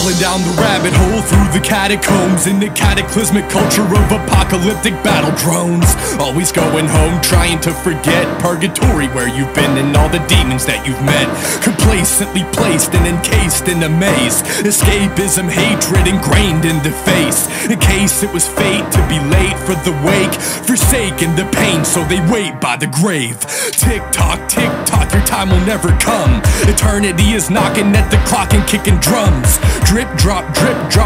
Crawling down the rabbit hole through the catacombs in the cataclysmic culture of apocalyptic battle drones. Always going home, trying to forget purgatory, where you've been and all the demons that you've met. Complacently placed and encased in a maze. Escapism, hatred ingrained in the face. In case it was fate to be late for the wake, forsaken the pain, so they wait by the grave. Tick tock, your time will never come. Eternity is knocking at the clock and kicking drums. Drip drop,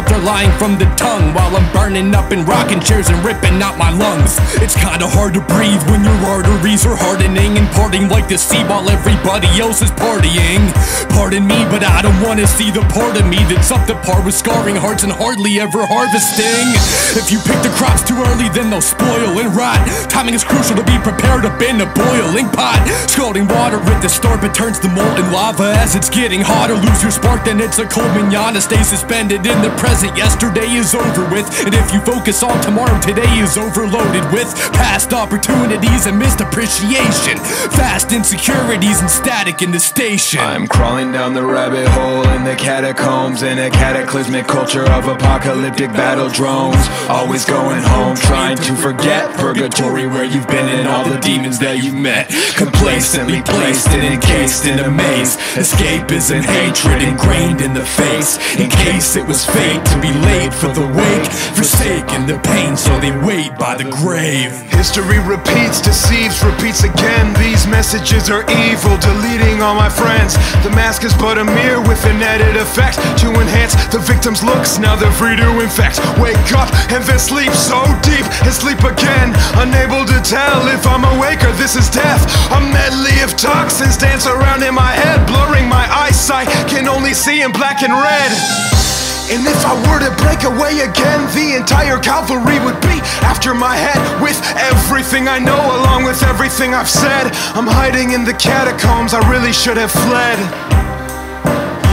they're lying from the tongue, while I'm burning up in rocking chairs and ripping out my lungs. It's kinda hard to breathe when your arteries are hardening and parting like the sea while everybody else is partying. Pardon me, but I don't wanna see the part of me that's up to par with scarring hearts and hardly ever harvesting. If you pick the crops too early, then they'll spoil and rot. Timing is crucial to be prepared up in a boiling pot. Scalding water at the start, but turns to molten lava as it's getting hotter. Lose your spark, then it's a cold manana. Stay suspended in the present. Yesterday is over with, and if you focus on tomorrow, today is overloaded with past opportunities and missed appreciation. Fast insecurities and static in the station. I'm crawling down the rabbit hole in the catacombs in a cataclysmic culture of apocalyptic battle drones. Always going home, trying to forget purgatory, where you've been and all the demons that you met. Complacently placed and encased in a maze. Escapism, hatred ingrained in the face. In case it was fate to be late for the wake, forsaken the pain, so they wait by the grave. History repeats, deceives, repeats again. These messages are evil, deleting all my friends. The mask is but a mirror with an added effect to enhance the victim's looks. Now they're free to infect. Wake up and then sleep so deep and sleep again, unable to tell if I'm awake or this is death. A medley of toxins dance around in my head, blurring my eyesight, can only see in black and red. And if I were to break away again, the entire cavalry would be after my head, with everything I know along with everything I've said. I'm hiding in the catacombs, I really should have fled.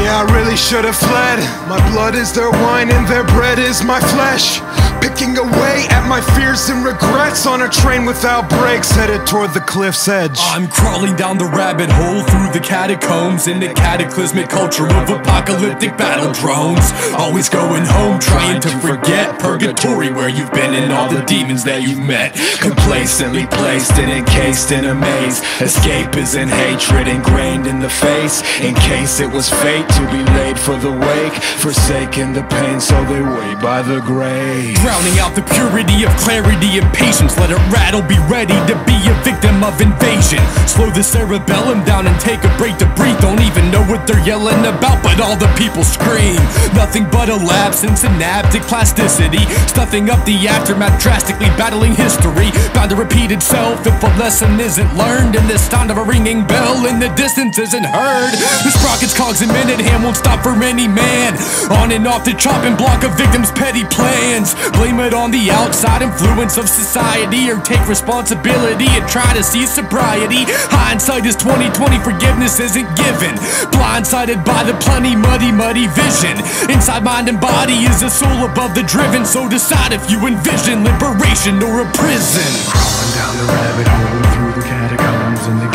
Yeah, I really should have fled. My blood is their wine and their bread is my flesh. Picking away at my fears and regrets on a train without brakes, headed toward the cliff's edge. I'm crawling down the rabbit hole through the catacombs in the cataclysmic culture of apocalyptic battle drones. Always going home, trying to forget purgatory, where you've been and all the demons that you've met. Complacently placed and encased in a maze. Escapism, hatred ingrained in the face. In case it was fate to be late for the wake, forsaken the pain, so they wait by the grave. Drowning out the purity of clarity and patience. Let it rattle, be ready to be a victim of invasion. Slow the cerebellum down and take a break to breathe. Don't even know what they're yelling about, but all the people scream. Nothing but a lapse in synaptic plasticity, stuffing up the aftermath, drastically battling history. Bound to repeat itself if a lesson isn't learned, and the sound of a ringing bell in the distance isn't heard. The sprockets, cogs, and minute hand won't stop for any man. On and off the chopping block of victims' petty plans. Blame it on the outside influence of society, or take responsibility and try to see sobriety. Hindsight is 20/20, forgiveness isn't given. Blindsided by the plenty muddy vision. Inside mind and body is a soul above the driven, so decide if you envision liberation or a prison. Crawling down the rabbit hole through the catacombs in the